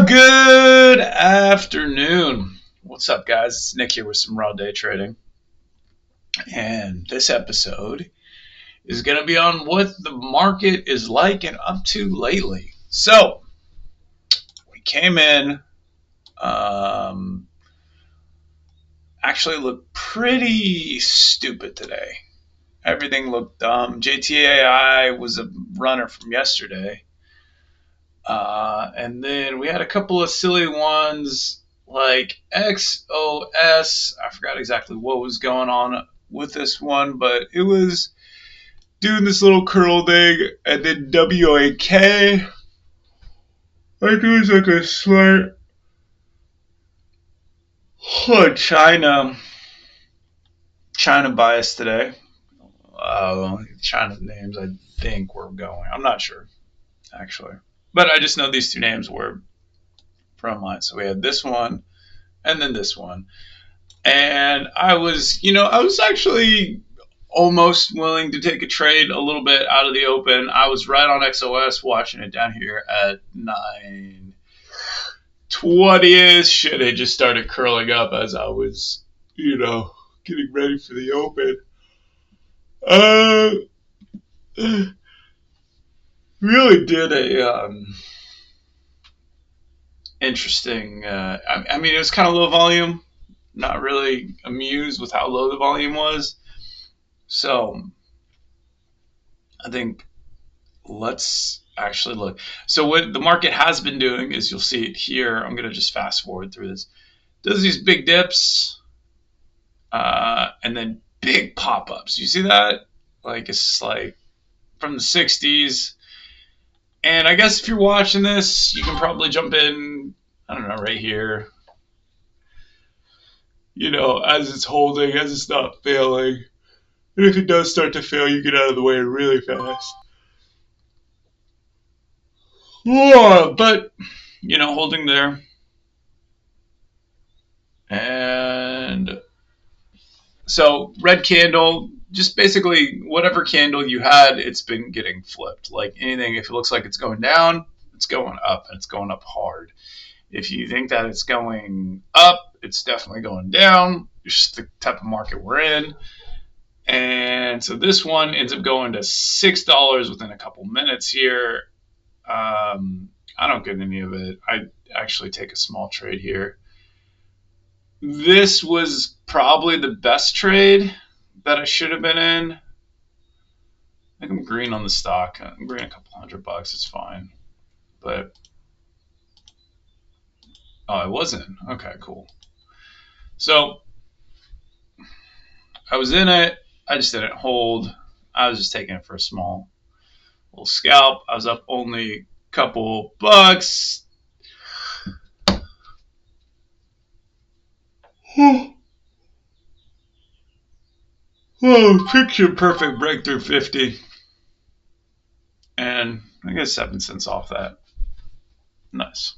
Good afternoon. What's up, guys? It's Nick here with some raw day trading. And this episode is going to be on what the market is like and up to lately. So, we came in, actually looked pretty stupid today. Everything looked dumb. JTAI was a runner from yesterday. And then we had a couple of silly ones like XOS. I forgot exactly what was going on with this one, but it was doing this little curl thing. And then WAK. Like it was like a slight China bias today. China names I think were going. I'm not sure, actually. But I just know these two names were from mine. So we had this one and then this one. And I was actually almost willing to take a trade a little bit out of the open. I was right on XOS watching it down here at 9:20ish. And it just started curling up as I was, getting ready for the open. Really did a interesting. I mean, it was kind of low volume. Not really amused with how low the volume was. So I think let's actually look. So what the market has been doing is, you'll see it here. I'm going to just fast forward through this. Does these big dips and then big pop-ups. You see that? Like it's like from the 60s. And I guess if you're watching this, you can probably jump in, I don't know, right here. As it's holding, as it's not failing. And if it does start to fail, you get out of the way really fast. But, holding there. And so red candle, just basically whatever candle you had, it's been getting flipped. Like anything, if it looks like it's going down, it's going up, and it's going up hard. If you think that it's going up, it's definitely going down. It's just the type of market we're in. And so this one ends up going to $6 within a couple minutes here. I don't get any of it. I actually take a small trade here. This was probably the best trade that I should have been in. I think I'm green on the stock. I'm green a couple $100. It's fine. But I wasn't. Okay, cool. So I was in it. I just didn't hold. I was just taking it for a small little scalp. I was up only a couple bucks. Oh, picture perfect breakthrough 50. And I get 7 cents off that. Nice.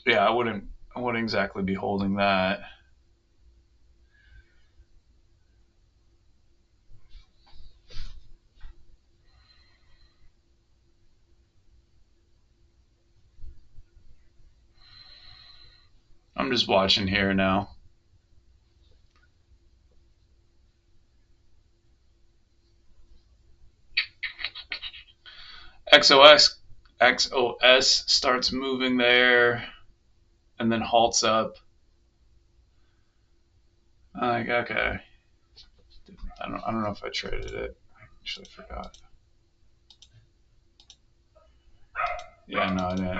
Yeah, I wouldn't exactly be holding that. I'm just watching here now. XOS starts moving there and then halts up. Like, okay. I don't know if I traded it. I actually forgot. Yeah, no, I didn't.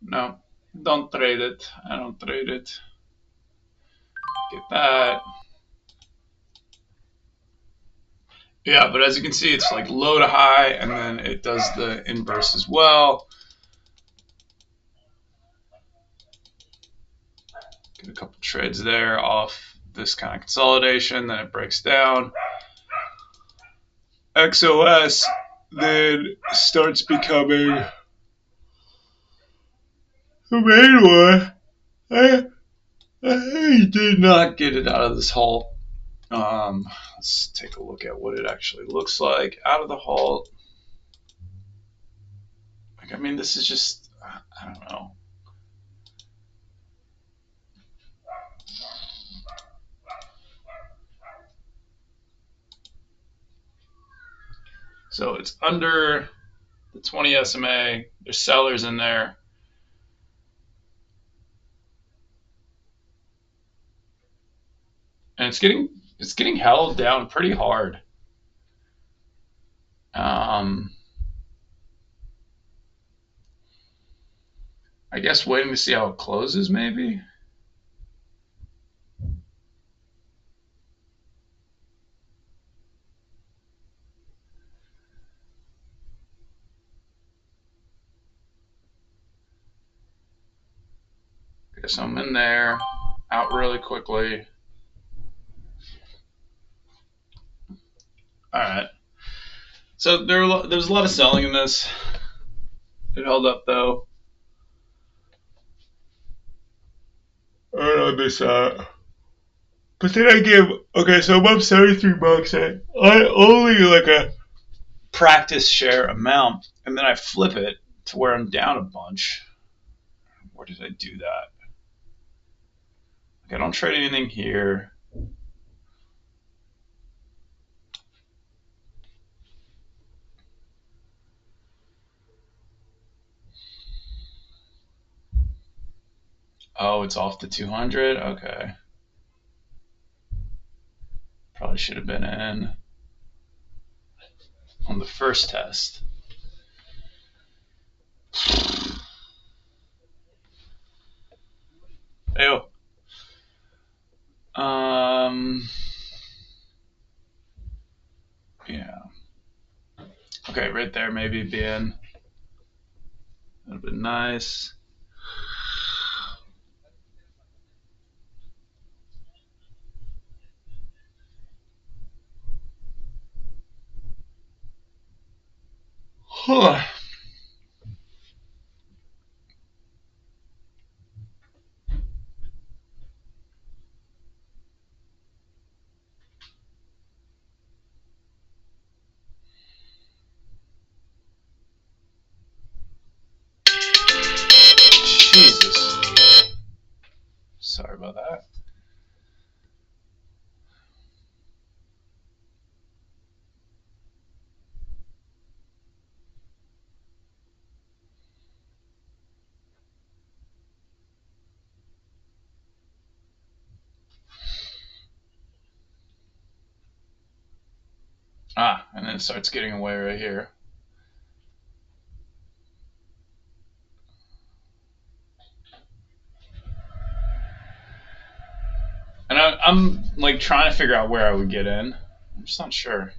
No, don't trade it. I don't trade it. Get that. Yeah, but as you can see, it's like low to high, and then it does the inverse as well. Get a couple trades there off this kind of consolidation, then it breaks down. XOS then starts becoming the main one. I did not get it out of this halt. Let's take a look at what it actually looks like out of the halt. Like, I mean, this is just, I don't know. So it's under the 20 SMA. There's sellers in there. And it's getting held down pretty hard. I guess waiting to see how it closes, maybe. Guess I'm in there, out really quickly. All right. So there was a lot of selling in this. It held up though. I don't know this. But then I give, okay, so I'm up $73. I only like a practice share amount, and then I flip it to where I'm down a bunch. Where did I do that? Like, I don't trade anything here. Oh, it's off the 200? Okay. Probably should have been in on the first test. Ew. Yeah. Okay, right there, maybe being a little bit nice. Huh. Jesus. Sorry about that. Ah, and then it starts getting away right here. And I'm like trying to figure out where I would get in. I'm just not sure.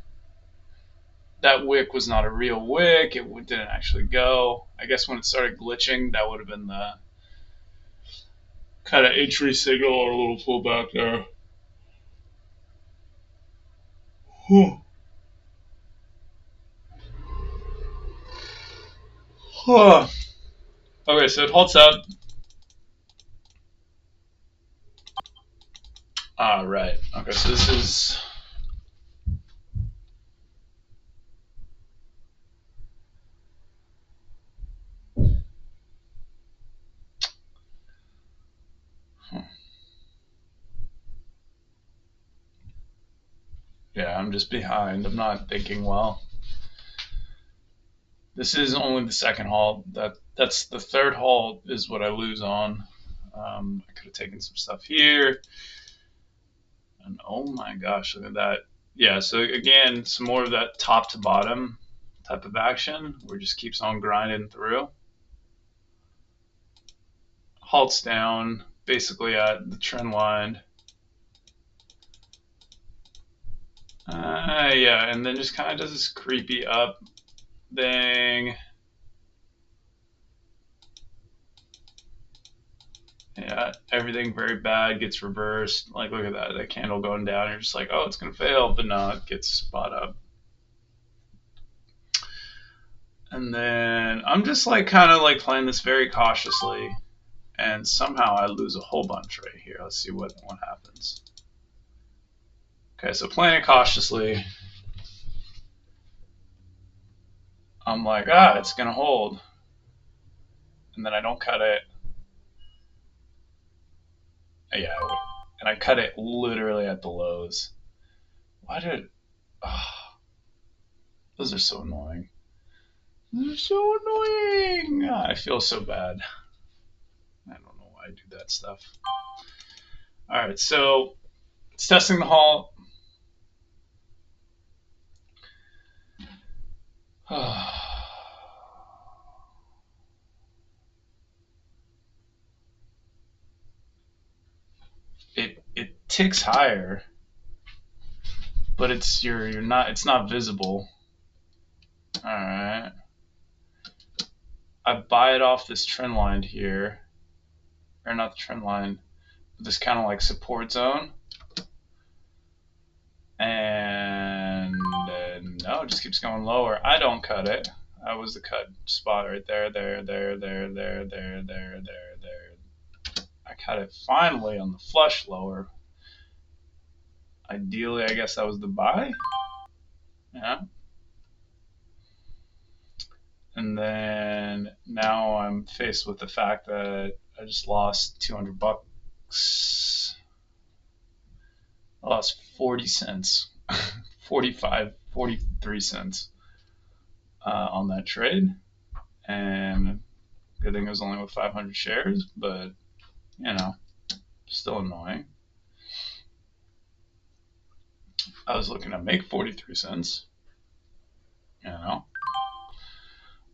That wick was not a real wick. It didn't actually go. I guess when it started glitching, that would have been the kind of entry signal or a little pullback there. Huh. Huh. Okay, so it halts up. Ah, right. Okay, so this is. Yeah, I'm just behind. I'm not thinking well. This is only the second halt. That's the third halt is what I lose on. I could have taken some stuff here. And oh my gosh, look at that. Yeah, so again, some more of that top to bottom type of action where it just keeps on grinding through. Halts down basically at the trend line. Yeah, and then just kind of does this creepy up thing. Yeah, everything very bad gets reversed. Like, look at that candle going down. You're just like, oh, it's gonna fail, but no, it gets spot up. And then I'm just like kind of like playing this very cautiously, and somehow I lose a whole bunch right here. Let's see what happens. Okay, so playing it cautiously, I'm like, it's gonna hold, and then I don't cut it. Yeah, and I cut it literally at the lows. Why did? Oh, those are so annoying. They're so annoying. I feel so bad. I don't know why I do that stuff. All right, so it's testing the halt. It ticks higher, but it's not visible. All right. I buy it off this trend line here, or not the trend line, but this kind of like support zone. And no, it just keeps going lower. I don't cut it. That was the cut spot right there. I cut it finally on the flush lower. Ideally, I guess that was the buy. Yeah. And then now I'm faced with the fact that I just lost 200 bucks. I lost 40 cents, 45, 43 cents on that trade. And good thing it was only with 500 shares, but still annoying. I was looking to make 43 cents,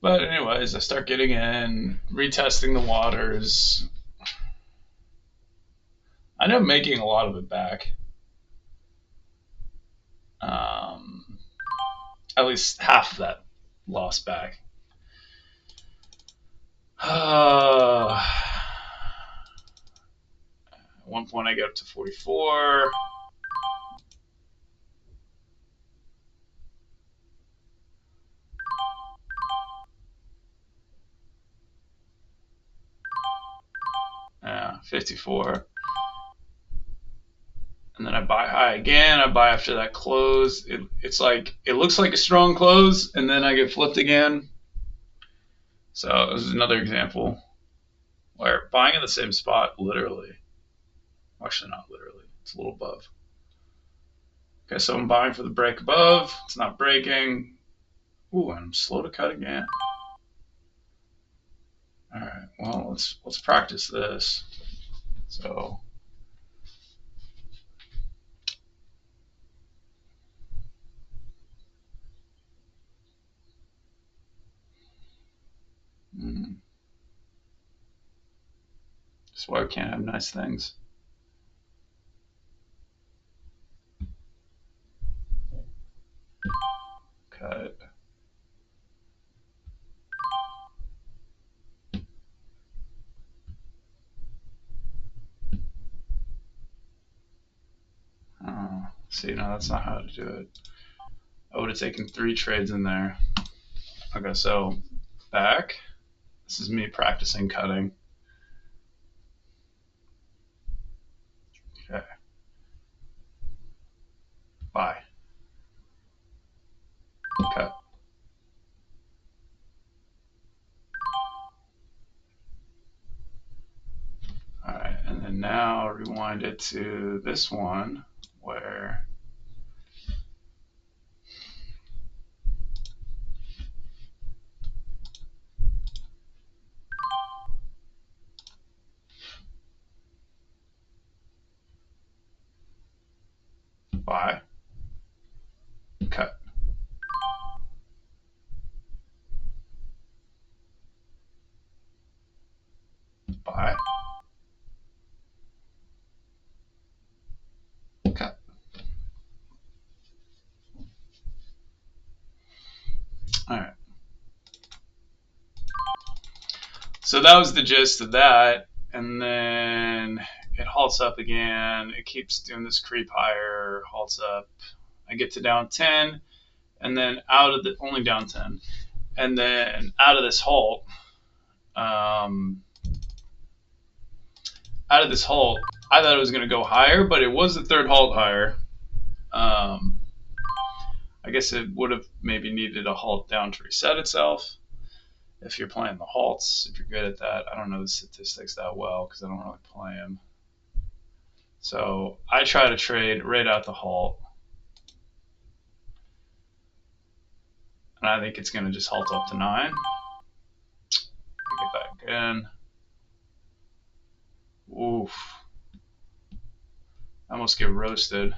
But anyways, I start getting in, retesting the waters. I end up making a lot of it back. At least half of that loss back. At one point I get up to 44. Yeah, 54. And then I buy high again. I buy after that close. It's like, it looks like a strong close, and then I get flipped again. So this is another example where buying in the same spot, literally, actually not literally, it's a little above. Okay, so I'm buying for the break above. It's not breaking. Ooh, and I'm slow to cut again. All right, well, let's practice this. So that's why we can't have nice things. Cut. Oh, see, no, that's not how to do it. I would have taken 3 trades in there. Okay, so back. This is me practicing cutting. Okay. Buy. Cut. All right, and then now rewind it to this one where buy, cut. Buy, cut. All right. So that was the gist of that. And then then it halts up again. It keeps doing this creep higher, halts up. I get to down 10, and then out of the only down 10, and then out of this halt, I thought it was going to go higher, but it was the third halt higher. I guess it would have maybe needed a halt down to reset itself. If you're playing the halts, if you're good at that. I don't know the statistics that well because I don't really play them. So I try to trade right out the halt. And I think it's going to just halt up to 9. Get back in. Oof. I almost get roasted.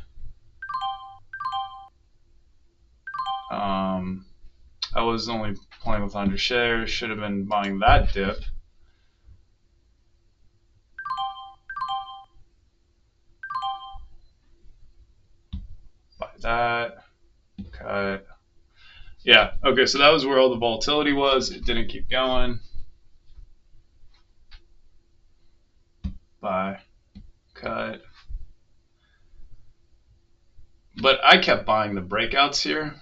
I was only playing with 100 shares. Should have been buying that dip. Buy that. Cut. Yeah, okay, so that was where all the volatility was. It didn't keep going. Buy. Cut. But I kept buying the breakouts here.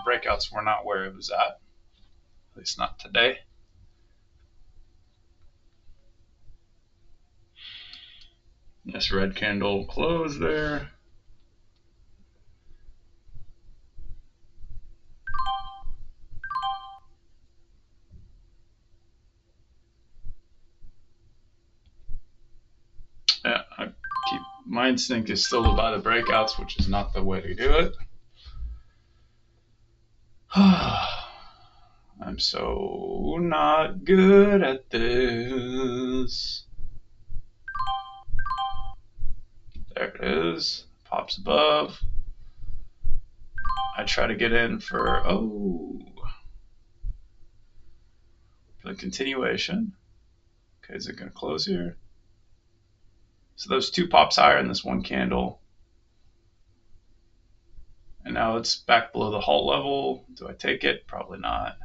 The breakouts were not where it was at least not today. This red candle closed there. Yeah, my instinct is still to buy the breakouts, which is not the way to do it. I'm so not good at this. There it is. Pops above. I try to get in for the continuation. Okay, is it going to close here? So those two pops higher in this one candle. And now it's back below the halt level. Do I take it? Probably not.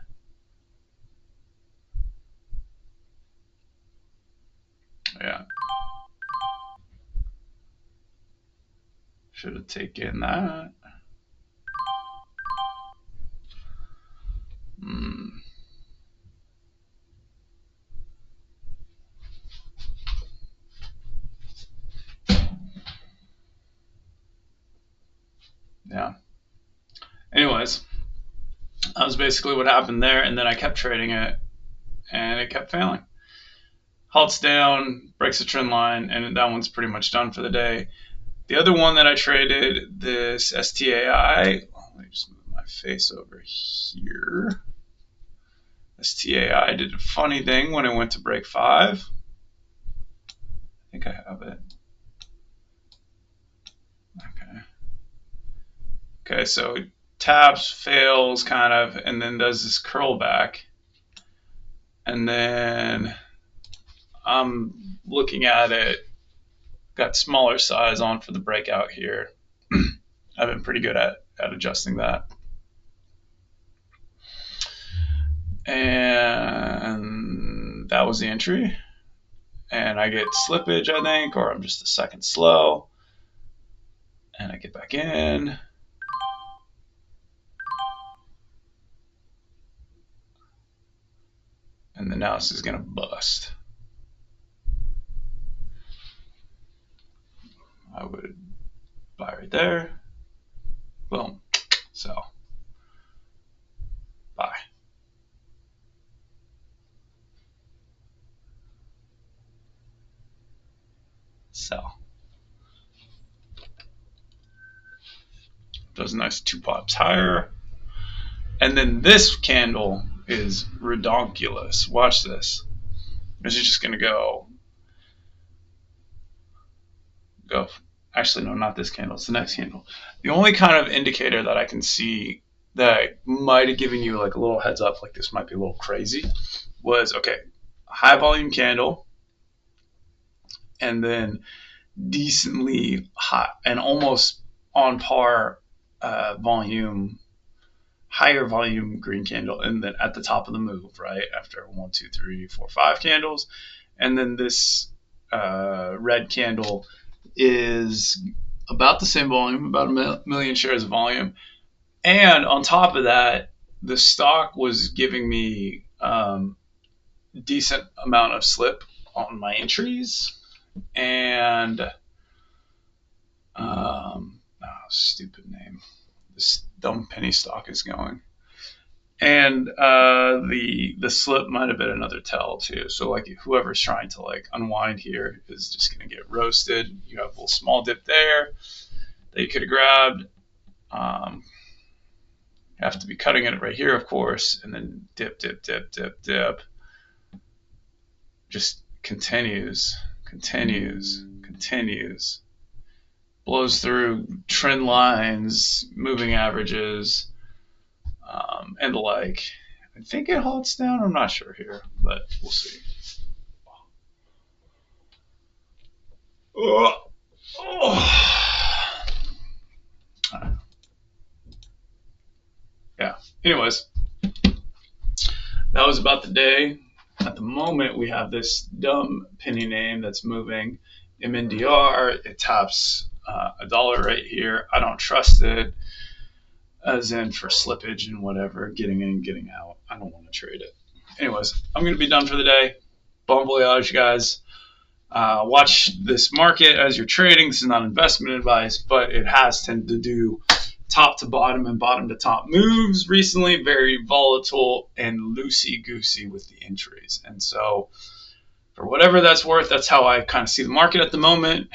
Yeah. Should have taken that. Yeah. Anyways, that was basically what happened there. And then I kept trading it, and it kept failing. Halts down, breaks a trend line, and that one's pretty much done for the day. The other one that I traded, this STAI, let me just move my face over here. STAI did a funny thing when it went to break 5. I think I have it. Okay, so it taps, fails kind of, and then does this curl back. And then I'm looking at it, got smaller size on for the breakout here. I've been pretty good at adjusting that. And that was the entry. And I get slippage, I think, or I'm just a second slow. And I get back in. And then now this is going to bust. I would buy right there. Boom. Sell. Buy. Sell. Does nice 2 pops higher. And then this candle is redonkulous. Watch this. This is just going to go. Actually, no, not this candle. It's the next candle. The only kind of indicator that I can see that might have given you like a little heads up, like this might be a little crazy, was, okay, high volume candle, and then decently hot and almost on par volume, higher volume green candle, and then at the top of the move, right after 1, 2, 3, 4, 5 candles, and then this red candle is about the same volume, about a million shares of volume. And on top of that, the stock was giving me decent amount of slip on my entries. And stupid name. This dumb penny stock is going. And the slip might have been another tell too. So like whoever's trying to like unwind here is just gonna get roasted. You have a little small dip there that you could have grabbed. You have to be cutting it right here, of course, and then dip, dip, dip, dip, dip. Just continues, continues, continues. Blows through trend lines, moving averages, and the like. I think it halts down. I'm not sure here, but we'll see. Oh. Yeah. Anyways, that was about the day. At the moment, we have this dumb penny name that's moving. MNDR. It taps $1 right here. I don't trust it, as in for slippage and whatever, getting in, getting out. I don't want to trade it. Anyways, I'm going to be done for the day. Bon voyage, guys. Watch this market as you're trading. This is not investment advice, but it has tended to do top to bottom and bottom to top moves recently. Very volatile and loosey-goosey with the entries. And so for whatever that's worth, that's how I kind of see the market at the moment.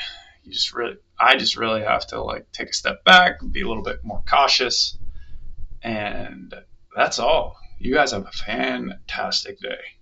I just really have to like take a step back, be a little bit more cautious. And that's all. You guys have a fantastic day.